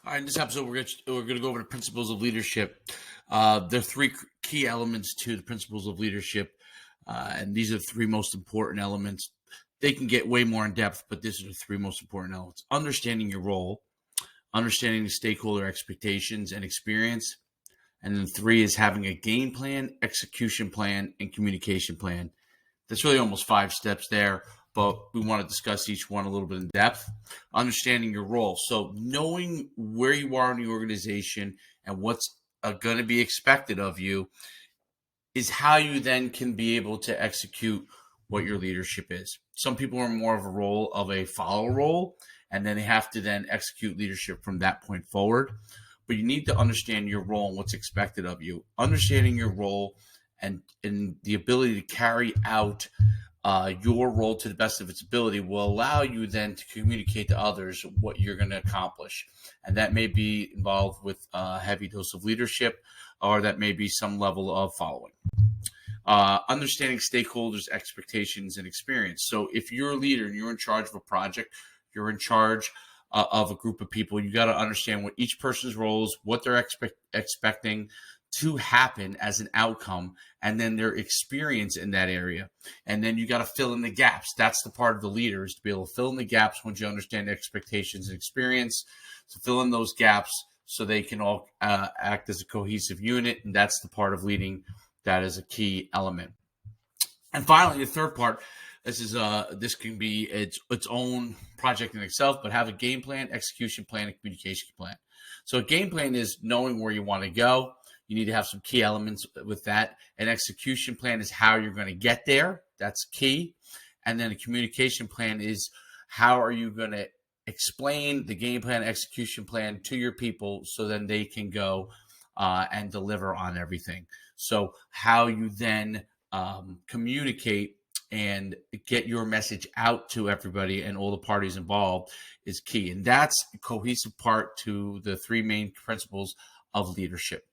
All right, in this episode, we're going to go over the principles of leadership. There are three key elements to the principles of leadership, and these are the three most important elements. They can get way more in depth, but these are the three most important elements. Understanding your role, understanding the stakeholder expectations and experience, and then three is having a game plan, execution plan, and communication plan. That's really almost 5 steps there, but we want to discuss each one a little bit in depth. Understanding your role. So knowing where you are in the organization and what's going to be expected of you is how you then can be able to execute what your leadership is. Some people are more of a role of a follow role, and then they have to then execute leadership from that point forward. But you need to understand your role and what's expected of you. Understanding your role and the ability to carry out your role to the best of its ability will allow you then to communicate to others what you're going to accomplish. And that may be involved with a heavy dose of leadership, or that may be some level of following. Understanding stakeholders' expectations and experience. So if you're a leader and you're in charge of a project, you're in charge of a group of people, you got to understand what each person's role is, what they're expecting to happen as an outcome, and then their experience in that area. And then you got to fill in the gaps. That's the part of the leader, is to be able to fill in the gaps once you understand expectations and experience. So fill in those gaps so they can all act as a cohesive unit. And that's the part of leading that is a key element. And finally, the third part, this can be its own project in itself, but have a game plan, execution plan, and communication plan. So a game plan is knowing where you want to go. You need to have some key elements with that. An execution plan is how you're going to get there. That's key. And then a communication plan is how are you going to explain the game plan, execution plan to your people so then they can go and deliver on everything. So how you then communicate and get your message out to everybody and all the parties involved is key. And that's a cohesive part to the 3 main principles of leadership.